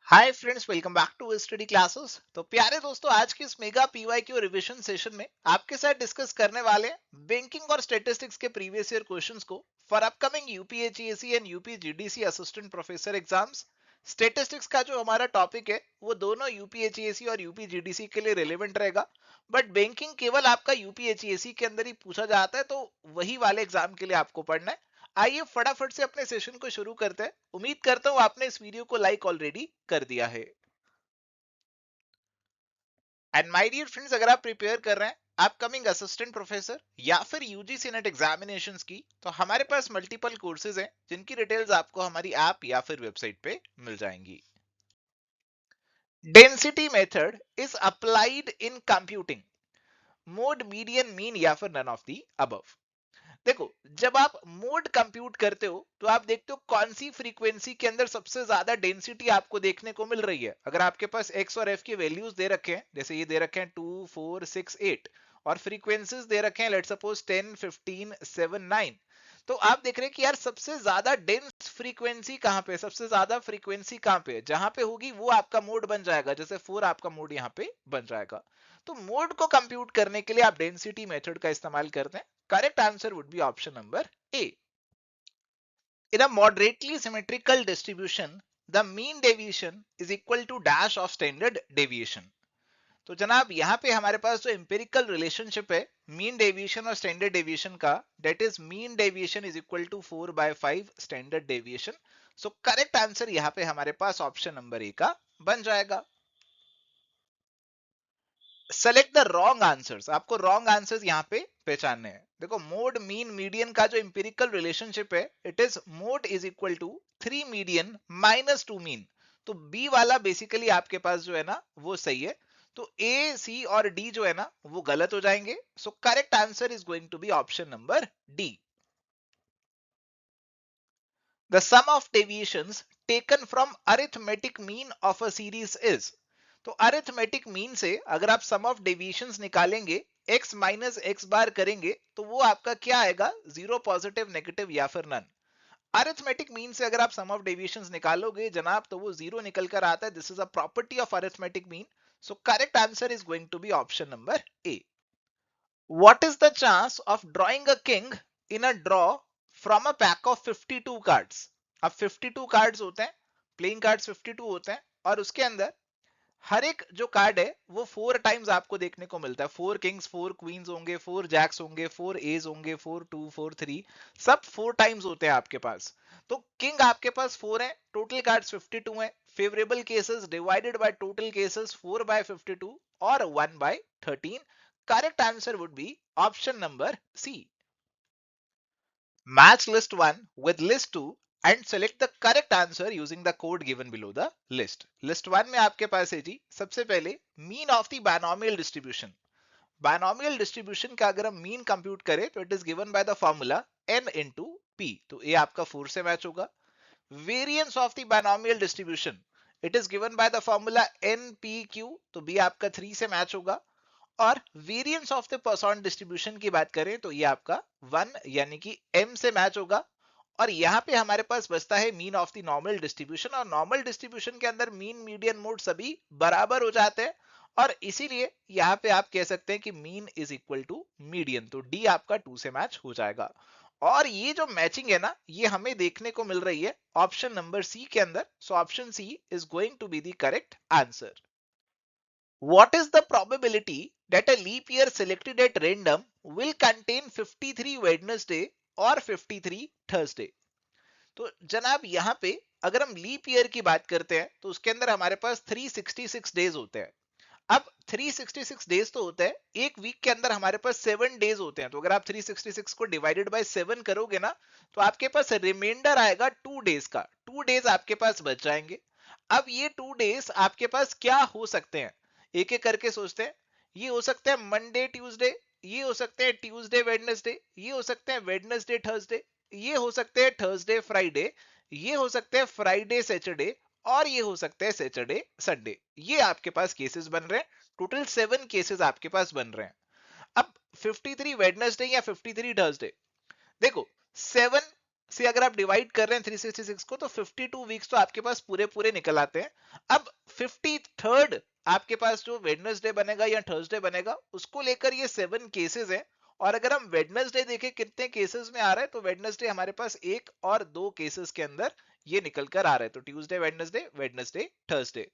Hi friends, welcome back to study classes. तो प्यारे दोस्तों, आज की इस मेगा पीवाईक्यू रिवीजन सेशन में आपके साथ डिस्कस करने वाले बैंकिंग और स्टैटिस्टिक्स के प्रीवियस ईयर क्वेश्चंस को for upcoming UPHESC and UPGDC assistant professor exams. Statistics का जो हमारा टॉपिक है वो दोनों यूपीएचईएसी और यूपीजीडीसी के लिए रिलेवेंट रहेगा, बट बैंकिंग केवल आपका यूपीएचईएसी के अंदर ही पूछा जाता है, तो वही वाले एग्जाम के लिए आपको पढ़ना है। आइए फटाफट से अपने सेशन को शुरू करते हैं। उम्मीद करता हूं आपने इस वीडियो को लाइक ऑलरेडी कर दिया है। एंड माय डियर फ्रेंड्स, अगर आप प्रिपेयर कर रहे हैं अपकमिंग असिस्टेंट प्रोफेसर या फिर यूजीसी नेट एग्जामिनेशंस की, तो हमारे पास मल्टीपल कोर्सेज हैं जिनकी डिटेल्स आपको हमारी ऐप या फिर वेबसाइट पे मिल जाएंगी। Density method is applied in computing mode, median, mean या फिर नन ऑफ दी अबव। देखो, जब आप मोड कंप्यूट करते हो तो आप देखते हो कौन सी फ्रीक्वेंसी के अंदर सबसे ज्यादा डेंसिटी आपको देखने को मिल रही है। अगर आपके पास एक्स और एफ की वैल्यूज दे रखे हैं, जैसे ये दे रखे हैं 2, 4, 6, 8, और फ्रीक्वेंसीज दे रखे हैं लेट सपोज 10, 15, 7, 9, तो आप देख रहे हैं कि यार सबसे ज्यादा डेंस फ्रीक्वेंसी कहां पे, सबसे ज्यादा फ्रीक्वेंसी कहां पे, जहां पे होगी वो आपका मोड बन जाएगा। जैसे 4 आपका मोड यहाँ पे बन जाएगा। तो मोड को कंप्यूट करने के लिए आप डेंसिटी मेथड का इस्तेमाल करते हैं। Correct answer would be option number A. In a moderately symmetrical distribution, the mean deviation is equal to dash of standard deviation. तो जनाब, यहाँ पे हमारे पास जो एम्पिरिकल रिलेशनशिप है मीन डेविएशन और स्टैंडर्ड डेविएशन का, that is mean deviation is equal to 4/5 standard deviation. So correct answer यहाँ पे हमारे पास ऑप्शन नंबर ए का बन जाएगा। सेलेक्ट द रॉन्ग आंसर्स, आपको रॉन्ग आंसर्स यहाँ पे पहचानने हैं। देखो, मोड, मीन, मीडियन का जो इंपेरिकल रिलेशनशिप है, it is mode is equal to 3 median minus 2 mean. तो बी वाला बेसिकली आपके पास जो है ना वो सही है। तो ए, सी और डी जो है ना वो गलत हो जाएंगे। So correct answer is going to be option number D. The sum of deviations taken from arithmetic mean of a series is, तो अरिथमेटिक मीन से अगर आप सम ऑफ डेविएशंस निकालेंगे, x माइनस एक्स बार करेंगे, तो वो आपका क्या आएगा, जीरो, पॉजिटिव, नेगेटिव या फिर नन। अरिथमेटिक मीन से अगर आप सम ऑफ डेविएशंस निकालोगे जनाब, तो वो जीरो निकल कर आता है। This is a property of arithmetic mean. So correct answer is going to be option number A. What is the chance of drawing a king in a draw from a pack of 52 cards? अब 52 cards होते हैं, playing cards 52 होते हैं, और उसके अंदर हर एक जो कार्ड है वो 4 टाइम्स आपको देखने को मिलता है। 4 किंग्स, 4 क्वींस होंगे, 4 जैक्स होंगे, 4 एज होंगे, 4 2, 4 3, सब 4 टाइम्स होते हैं आपके पास। तो किंग आपके पास 4 है, टोटल कार्ड्स 52 है। Favourable cases divided by total cases 4/52 और 1/13। Correct answer would be option number C. Match list 1 with list 2 and select the correct answer using the code given below the list. List 1 में आपके पास है जी सबसे पहले mean of the binomial distribution. Binomial distribution का अगर हम mean compute करें तो it is given by the formula n into p. तो ये आपका 4 से मैच होगा। Variance of the binomial distribution, it is given by the formula npq. तो b आपका 3 से मैच होगा। और variance of the percent distribution की बात करें तो ये आपका 1 यानी कि m से मैच होगा। और यहाँ पे हमारे पास बचता है mean of the normal distribution, और नॉर्मल डिस्ट्रीब्यूशन के अंदर मीन, मीडियन, मोड सभी बराबर हो जाते हैं, और इसीलिए यहाँ पे आप कह सकते हैं कि mean is equal to median. तो डी आपका 2 से मैच हो जाएगा। और ये जो मैचिंग है ना, ये हमें देखने को मिल रही है ऑप्शन नंबर सी के अंदर। So option C is going to be the correct answer. What is the probability that a leap year selected at random will contain 53 Wednesday और 53 Thursday? तो जनाब, यहाँ पे अगर हम लीप ईयर की बात करते हैं तो उसके अंदर हमारे पास 366 डेज होते हैं। अब 366 डेज तो होते हैं, एक वीक के अंदर हमारे पास 7 डेज होते हैं। तो अगर आप 366 को डिवाइडेड बाय 7 करोगे ना, तो आपके पास रिमाइंडर आएगा 2 डेज का। 2 डेज आपके पास बच जाएंगे। अब ये 2 डेज आपके पास क्या हो सकते हैं, एक एक करके सोचते हैं। ये हो सकते हैं मंडे ट्यूसडे, ये हो सकते हैं ट्यूसडे वेडनेसडे, ये हो सकते हैं वेडनेसडे थर्सडे, ये हो सकते हैं थर्सडे फ्राइडे, ये हो सकते हैं फ्राइडे सैटरडे, और ये हो सकते हैं सैटरडे संडे। ये आपके पास केसेस बन रहे हैं। टोटल 7 केसेस आपके पास बन रहे हैं। अब 53 वेडनेसडे या 53 थर्सडे, देखो 7 से अगर आप डिवाइड कर रहे हैं 366 को, तो 52 वीक्स तो आपके पास पूरे पूरे निकल आते हैं। अब 53rd आपके पास जो वेडनेसडे बनेगा या थर्सडे बनेगा, उसको लेकर ये 7 केसेस है। और अगर हम वेडनेसडे देखें कितने केसेस में आ रहा है, तो वेडनेसडे हमारे पास एक और दो केसेस के अंदर ये निकल कर आ रहा है। तो ट्यूसडे वेडनेसडे, वेडनेसडे थर्सडे।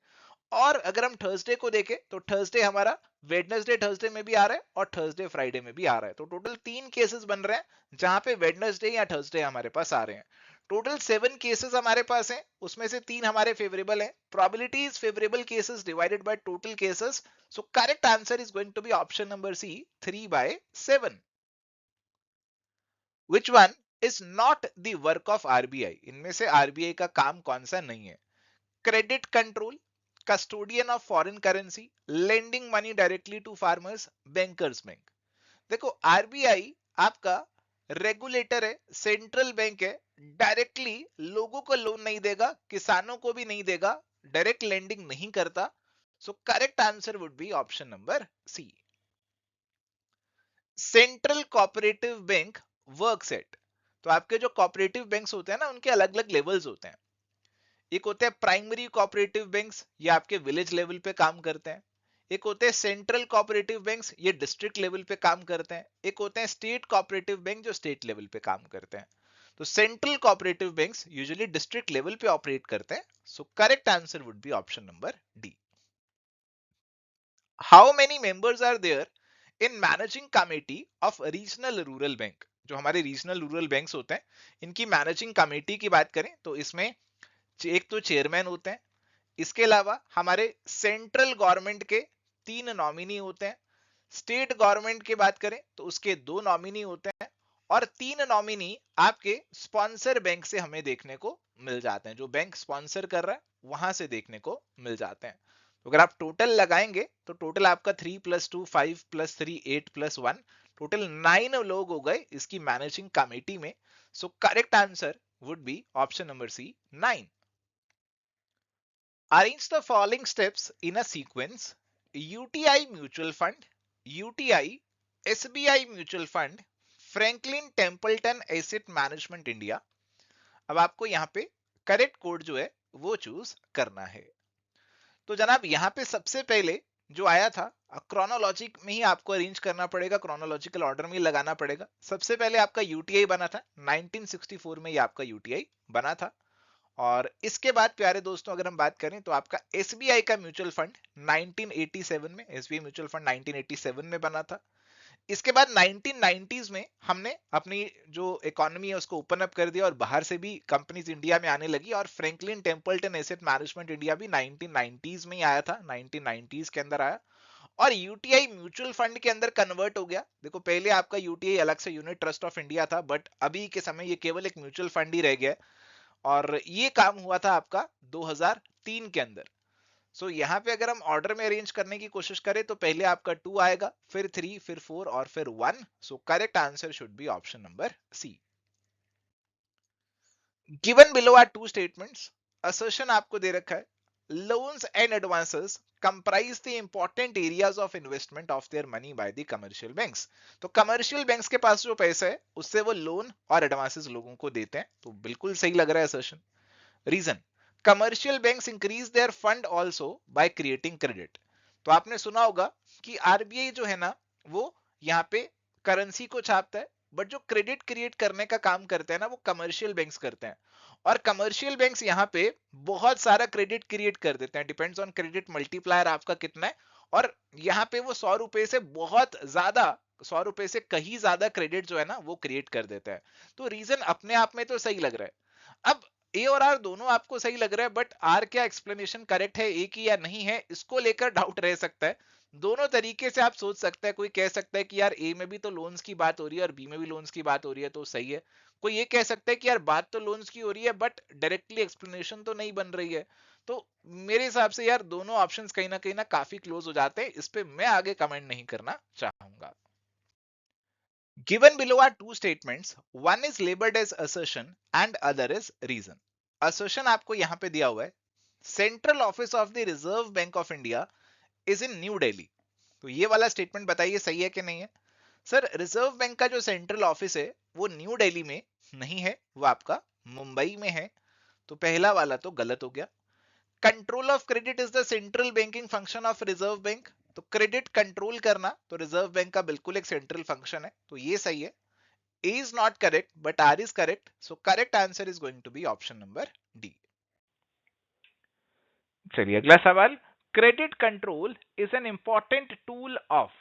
और अगर हम थर्सडे को देखें तो थर्सडे हमारा वेडनेसडे थर्सडे में भी आ रहा है और थर्सडे फ्राइडे में भी आ रहा है। तो टोटल 3 केसेस बन रहे हैं जहां पे वेडनेसडे या थर्सडे हमारे पास आ रहे हैं। टोटल 7 केसेस हमारे पास हैं, उसमें से 3 हमारे फेवरेबल हैं। Probability is favourable cases divided by total cases. So correct answer is going to be option number C, 3/7। Which one is not the work of RBI? इनमें से आरबीआई का काम कौन सा नहीं है? Credit control, custodian of foreign currency, lending money directly to farmers, bankers bank. देखो RBI आपका रेगुलेटर है, सेंट्रल बैंक है, डायरेक्टली लोगों को लोन नहीं देगा, किसानों को भी नहीं देगा, डायरेक्ट लेंडिंग नहीं करता। So correct answer would be option number C. Central cooperative bank works at, तो आपके जो कोऑपरेटिव बैंक्स होते हैं ना, उनके अलग अलग लेवल्स होते हैं। एक होते हैं प्राइमरी कोऑपरेटिव बैंक्स, ये आपके विलेज लेवल पे काम करते हैं। एक होते हैं सेंट्रल कोऑपरेटिव बैंक्स, ये डिस्ट्रिक्ट लेवल पे काम करते हैं। एक होते हैं स्टेट कोऑपरेटिव बैंक, जो स्टेट लेवल पे काम करते हैं। तो central cooperative banks usually district level पे ऑपरेट करते हैं। So correct answer would be option number D. How many members are there in managing committee of regional rural bank? जो हमारे रीजनल रूरल बैंक्स होते हैं, इनकी मैनेजिंग कमेटी की बात करें तो इसमें एक तो चेयरमैन होते हैं, इसके अलावा हमारे सेंट्रल गवर्नमेंट के 3 नॉमिनी होते हैं। स्टेट गवर्नमेंट की बात करें तो उसके 2 नॉमिनी होते हैं। और 3 नॉमिनी आपके स्पॉन्सर बैंक से हमें देखने को मिल जाते हैं, जो बैंक स्पॉन्सर कर रहा है वहां से देखने को मिल जाते हैं। तो अगर आप टोटल लगाएंगे तो टोटल आपका 3+2 5+3 8+1, टोटल 9 लोग हो गए इसकी मैनेजिंग कमेटी में। So correct answer would be option number C, 9। Arrange the following steps in a sequence: UTI Mutual Fund, UTI, SBI Mutual Fund, Franklin Templeton Asset Management India। अब आपको यहाँ पे करेक्ट कोड जो है वो choose करना है। तो जनाब यहाँ पे सबसे पहले जो आया था, क्रोनोलॉजी में ही आपको अरेंज करना पड़ेगा, क्रोनोलॉजिकल ऑर्डर में ही लगाना पड़ेगा। सबसे पहले आपका यूटीआई बना था 1964 में, ये आपका यूटीआई बना था। और इसके बाद प्यारे दोस्तों अगर हम बात करें तो आपका एसबीआई का म्यूचुअल फंड 1987 में, एसबीआई म्यूचुअल फंड 1987 में बना था। इसके बाद 1990s में हमने अपनी जो इकोनॉमी है उसको ओपन अप कर दिया और बाहर से भी कंपनीज इंडिया में आने लगी, और Franklin Templeton asset management India भी 1990s में ही आया था, 1990s के अंदर आया और यूटीआई म्यूचुअल फंड के अंदर कन्वर्ट हो गया। देखो पहले आपका यूटीआई अलग से यूनिट ट्रस्ट ऑफ इंडिया था, बट अभी के समय ये केवल एक म्यूचुअल फंड ही रह गया। और ये काम हुआ था आपका 2003 के अंदर। सो यहाँ पे अगर हम ऑर्डर में अरेंज करने की कोशिश करें तो पहले आपका 2 आएगा, फिर 3, फिर 4 और फिर 1। So correct answer should be option number C. Given below are 2 statements. Assertion आपको दे रखा है, loans and advances comprise the important areas of investment of their money by the commercial banks। तो कमर्शियल बैंक्स के पास जो पैसा है उससे वो लोन और एडवांसेस लोगों को देते हैं। तो बिल्कुल सही लग रहा है assertion. Reason, commercial banks increase their fund also by creating credit. तो आपने सुना होगा कि आरबीआई जो है ना, वो यहाँ पे करेंसी को छापता है, बट जो क्रेडिट क्रिएट करने का काम करते हैं ना, वो कमर्शियल बैंक्स करते हैं। और कमर्शियल बैंक्स यहाँ पे बहुत सारा क्रेडिट क्रिएट कर देते हैं, डिपेंड्स ऑन क्रेडिट मल्टीप्लायर आपका कितना है। और यहाँ पे वो 100 रुपए से बहुत ज्यादा, 100 रुपए से कहीं ज्यादा क्रेडिट जो है ना वो क्रिएट कर देता है। तो रीजन अपने आप में तो सही लग रहा है। अब ए और आर दोनों आपको सही लग रहा है, बट आर क्या एक्सप्लेनेशन करेक्ट है ए की या नहीं है, इसको लेकर डाउट रह सकता है। दोनों तरीके से आप सोच सकते हैं। कोई कह सकता है कि यार ए में भी तो लोन्स की बात हो रही है और बी में भी लोन्स की बात हो रही है, तो सही है। कोई ये कह सकता है कि यार बात तो लोन्स की हो रही है बट डायरेक्टली एक्सप्लेनेशन तो नहीं बन रही है। तो मेरे हिसाब से यार दोनों ऑप्शंस कहीं ना काफी क्लोज हो जाते हैं। इस पे मैं आगे कमेंट नहीं करना चाहूंगा। Given below are two statements. One is labeled as assertion and other is reason. Assertion आपको यहाँ पे दिया हुआ है, central office of the reserve bank of India is in new Delhi. तो ये वाला स्टेटमेंट बताइए सही है कि नहीं है। सर रिजर्व बैंक का जो सेंट्रल ऑफिस है वो न्यू दिल्ली में नहीं है, वो आपका मुंबई में है। तो पहला वाला तो गलत हो गया। Control of credit is the central banking function of reserve bank. तो क्रेडिट कंट्रोल करना तो रिजर्व बैंक का बिल्कुल एक सेंट्रल फंक्शन है, तो ये सही है। A is not correct, but R is correct. So correct answer is going to be option number D. चलिए अगला सवाल, credit control is an important tool of.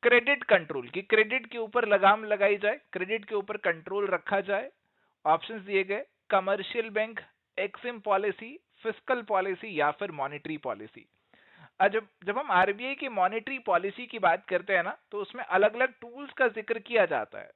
Credit control की क्रेडिट के ऊपर लगाम लगाई जाए, क्रेडिट के ऊपर कंट्रोल रखा जाए। ऑप्शंस दिए गए, commercial bank, Exim policy, fiscal policy या फिर मॉनेटरी पॉलिसी। जब जब हम आरबीआई की मॉनेटरी पॉलिसी की बात करते हैं ना, तो उसमें अलग अलग टूल्स का जिक्र किया जाता है,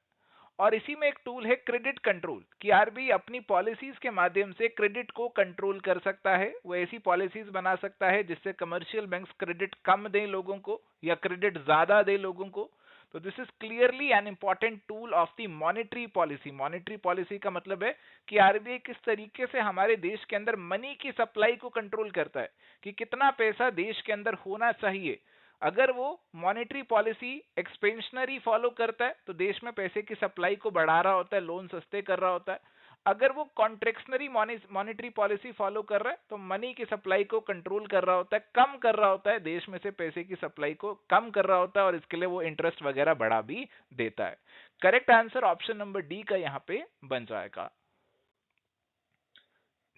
और इसी में एक टूल है क्रेडिट कंट्रोल, कि आरबीआई अपनी पॉलिसीज के माध्यम से क्रेडिट को कंट्रोल कर सकता है। वो ऐसी पॉलिसीज बना सकता है जिससे कमर्शियल बैंक्स क्रेडिट कम दें लोगों को या क्रेडिट ज्यादा दें लोगों को। तो this is clearly an important tool of the monetary policy. Monetary policy का मतलब है कि आरबीआई किस तरीके से हमारे देश के अंदर मनी की सप्लाई को कंट्रोल करता है, कि कितना पैसा देश के अंदर होना चाहिए। अगर वो मॉनेटरी पॉलिसी एक्सपेंशनरी फॉलो करता है तो देश में पैसे की सप्लाई को बढ़ा रहा होता है, लोन सस्ते कर रहा होता है। अगर वो कॉन्ट्रेक्शनरी मॉनेटरी पॉलिसी फॉलो कर रहा है तो मनी की सप्लाई को कंट्रोल कर रहा होता है, कम कर रहा होता है, देश में से पैसे की सप्लाई को कम कर रहा होता है, और इसके लिए वो इंटरेस्ट वगैरह बढ़ा भी देता है। Correct answer option number D का यहां पे बन जाएगा।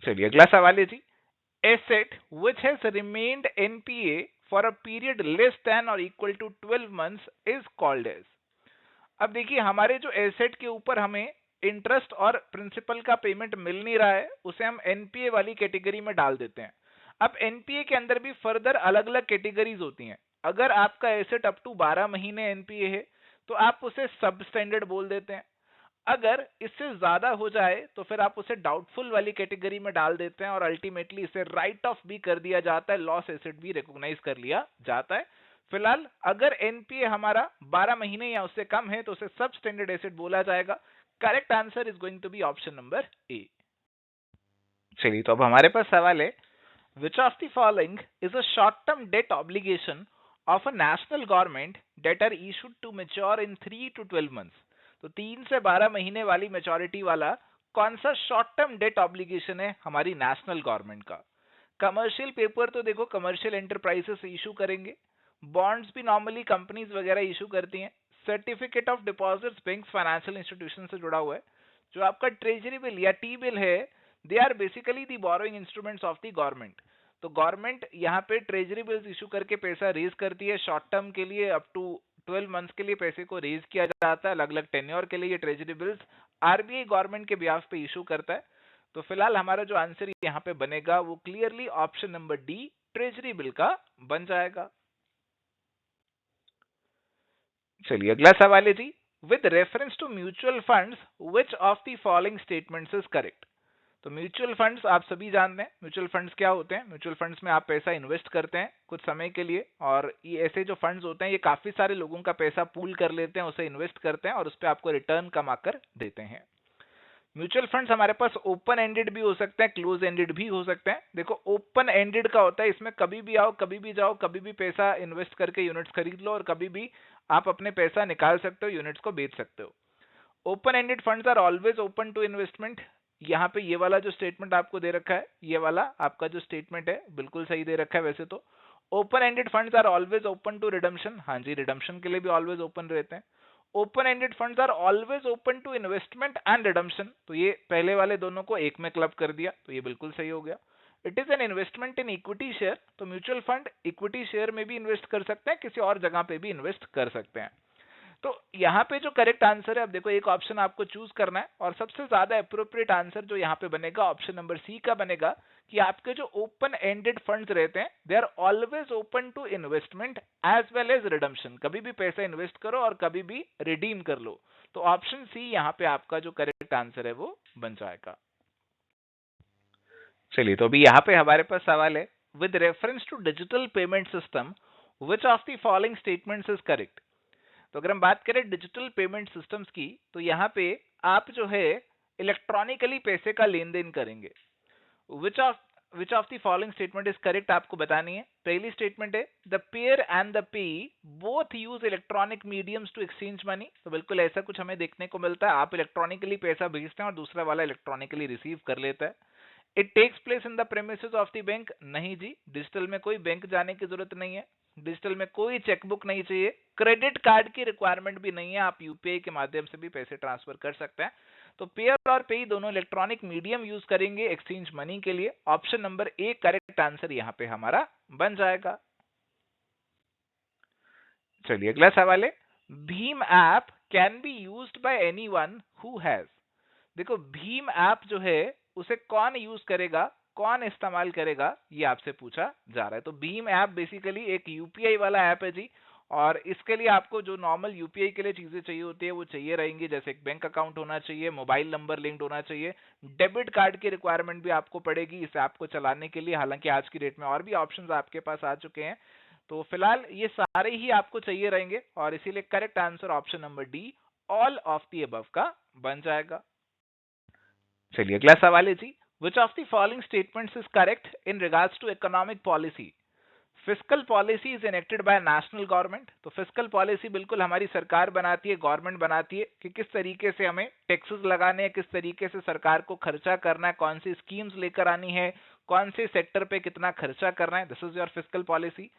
चलिए अगला सवाल है जी, asset which has remained NPA for a period less than or equal to 12 months is called as। अब देखिए, हमारे जो एसेट के ऊपर हमें इंटरेस्ट और प्रिंसिपल का पेमेंट मिल नहीं रहा है, उसे हम एनपीए वाली कैटेगरी में डाल देते हैं। अब एनपीए के अंदर भी फर्दर अलग अलग कैटेगरीज होती हैं। अगर आपका एसेट अप टू 12 महीने एनपीए है तो आप उसे सब स्टैंडर्ड बोल देते हैं। अगर इससे ज्यादा हो जाए तो फिर आप उसे डाउटफुल वाली कैटेगरी में डाल देते हैं, और अल्टीमेटली इसे राइट ऑफ भी कर दिया जाता है, लॉस एसेट भी रिकॉग्नाइज कर लिया जाता है। फिलहाल अगर एनपीए हमारा 12 महीने या उससे कम है तो उसे सब स्टैंडर्ड एसेट बोला जाएगा। Correct answer is going to be option number A. चलिए, तो अब हमारे पास सवाल है, which of the following is a short term debt obligation of a national government debt are issued to mature in 3 to 12 months। तो 3 से 12 महीने वाली मेच्योरिटी वाला कौन सा शॉर्ट टर्म डेट ऑब्लिगेशन है हमारी नेशनल गवर्नमेंट का। कमर्शियल पेपर तो देखो कमर्शियल एंटरप्राइजेस इशू करेंगे, बॉन्ड्स भी नॉर्मली कंपनीज वगैरह इशू करती हैं, certificate of deposits bank financial institution से जुड़ा हुआ है। जो आपका ट्रेजरी बिल या टी बिल है, they are basically the borrowing instruments of the government. तो गवर्नमेंट यहाँ पे ट्रेजरी बिल्स इशू करके पैसा रेज करती है शॉर्ट टर्म के लिए, अप टू 12 मंथ्स के लिए पैसे को रेज किया जाता है अलग अलग टेन्योर के लिए। ये ट्रेजरी बिल्स आरबीआई गवर्नमेंट के बिहाफ पे इशू करता है। तो फिलहाल हमारा जो आंसर यहाँ पे बनेगा वो clearly option number D treasury bill का बन जाएगा। चलिए अगला सवाल है जी, with reference to mutual funds which of the following statements is correct. तो म्यूचुअल फंड्स आप सभी जानते हैं, म्यूचुअल फंड्स क्या होते हैं। म्यूचुअल फंड्स में आप पैसा इन्वेस्ट करते हैं कुछ समय के लिए, और ये ऐसे जो फंड्स होते हैं ये काफी सारे लोगों का पैसा पूल कर लेते हैं, उसे इन्वेस्ट करते हैं और उस पर आपको रिटर्न कमाकर देते हैं। म्यूचुअल फंड्स हमारे पास ओपन एंडेड भी हो सकते हैं, क्लोज एंडेड भी हो सकते हैं। देखो ओपन एंडेड का होता है इसमें कभी भी आओ कभी भी जाओ, कभी भी पैसा इन्वेस्ट करके यूनिट्स खरीद लो और कभी भी आप अपने पैसा निकाल सकते हो, यूनिट्स को बेच सकते हो। Open ended funds are always open to investment. यहाँ पे ये वाला जो स्टेटमेंट आपको दे रखा है, ये वाला आपका जो स्टेटमेंट है बिल्कुल सही दे रखा है वैसे तो। Open ended funds are always open to redemption, हाँ जी रिडम्पशन के लिए भी ऑलवेज ओपन रहते हैं। Open ended funds are always open to investment and redemption, तो ये पहले वाले दोनों को एक में क्लब कर दिया, तो ये बिल्कुल सही हो गया। It is an investment in equity share, तो म्यूचुअल फंड इक्विटी शेयर में भी इन्वेस्ट कर सकते हैं, किसी और जगह पे भी इन्वेस्ट कर सकते हैं। तो यहाँ पे जो करेक्ट आंसर है, अब देखो एक ऑप्शन आपको चूज करना है और सबसे ज्यादा अप्रोप्रिएट आंसर जो यहाँ पे बनेगा ऑप्शन नंबर सी का बनेगा, कि आपके जो ओपन एंडेड फंड्स रहते हैं they are always open to investment as well as redemption, कभी भी पैसा इन्वेस्ट करो और कभी भी रिडीम कर लो। तो ऑप्शन सी यहाँ पे आपका जो करेक्ट आंसर है वो बन जाएगा। चलिए, तो अभी यहाँ पे हमारे पास सवाल है, with reference to digital payment system which of the following statements is correct. तो अगर हम बात करें डिजिटल पेमेंट सिस्टम्स की, तो यहाँ पे आप जो है इलेक्ट्रॉनिकली पैसे का लेन देन करेंगे। Which of the following statement is correct आपको बतानी है। पहली स्टेटमेंट है, the payer and the payee both use electronic mediums to exchange money. तो बिल्कुल ऐसा कुछ हमें देखने को मिलता है, आप इलेक्ट्रॉनिकली पैसा भेजते हैं और दूसरा वाला इलेक्ट्रॉनिकली रिसीव कर लेता है। It takes place in the premises of the bank, नहीं जी, डिजिटल में कोई बैंक जाने की जरूरत नहीं है, डिजिटल में कोई चेकबुक नहीं चाहिए, क्रेडिट कार्ड की रिक्वायरमेंट भी नहीं है, आप यूपीआई के माध्यम से भी पैसे ट्रांसफर कर सकते हैं। तो पेयर और पेई दोनों इलेक्ट्रॉनिक मीडियम यूज करेंगे एक्सचेंज मनी के लिए। Option number A correct answer यहां पे हमारा बन जाएगा। चलिए अगला सवाल है, Bhim app can be used by anyone who has. देखो भीम ऐप जो है उसे कौन यूज करेगा, कौन इस्तेमाल करेगा, ये आपसे पूछा जा रहा है। तो भीम ऐप बेसिकली एक यूपीआई वाला ऐप है जी, और इसके लिए आपको जो नॉर्मल यूपीआई के लिए चीजें चाहिए होती है वो चाहिए रहेंगी, जैसे एक बैंक अकाउंट होना चाहिए, मोबाइल नंबर लिंक्ड होना चाहिए, डेबिट कार्ड की रिक्वायरमेंट भी आपको पड़ेगी इस ऐप को चलाने के लिए। हालांकि आज की डेट में और भी ऑप्शंस आपके पास आ चुके हैं, तो फिलहाल ये सारे ही आपको चाहिए रहेंगे, और इसीलिए correct answer option number D all of the above का बन जाएगा। चलिए अगला सवाल है जी, which of the following statements is correct in regards to economic policy. Fiscal policy is enacted by national government. तो फिस्कल पॉलिसी बिल्कुल हमारी सरकार बनाती है, गवर्नमेंट बनाती है कि किस तरीके से हमें टैक्सेस लगाने हैं, किस तरीके से सरकार को खर्चा करना है, कौन सी स्कीम्स लेकर आनी है, कौन से सेक्टर पे कितना खर्चा करना है, this is your fiscal policy.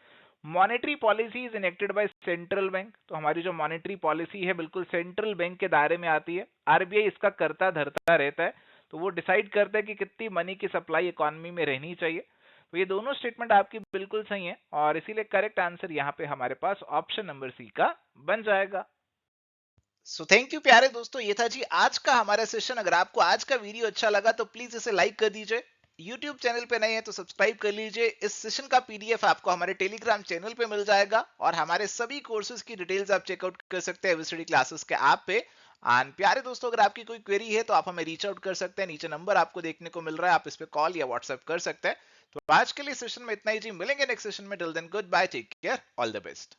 Monetary policy is enacted by central bank. तो हमारी जो मॉनेटरी पॉलिसी है बिल्कुल सेंट्रल बैंक के दायरे में आती है, आरबीआई इसका करता धरता रहता है, तो वो डिसाइड करता है कि कितनी मनी की सप्लाई इकोनॉमी में रहनी चाहिए। तो ये दोनों स्टेटमेंट आपकी बिल्कुल सही है, और इसीलिए करेक्ट आंसर यहाँ पे हमारे पास ऑप्शन नंबर सी का बन जाएगा। सो थैंक यू प्यारे दोस्तों, ये था जी आज का हमारा सेशन। अगर आपको आज का वीडियो अच्छा लगा तो प्लीज इसे लाइक कर दीजिए, YouTube चैनल पे नए हैं तो सब्सक्राइब कर लीजिए। इस सेशन का पीडीएफ आपको हमारे टेलीग्राम चैनल पे मिल जाएगा, और हमारे सभी कोर्सेज की डिटेल्स आप चेकआउट कर सकते हैं एबीसीडी क्लासेस के ऐप पे। एंड प्यारे दोस्तों, अगर आपकी कोई क्वेरी है तो आप हमें रीच आउट कर सकते हैं, नीचे नंबर आपको देखने को मिल रहा है, आप इस पे कॉल या व्हाट्सएप कर सकते हैं। तो आज के लिए सेशन में इतना ही जी, मिलेंगे नेक्स्ट सेशन में। Till then good bye, take care, all the best.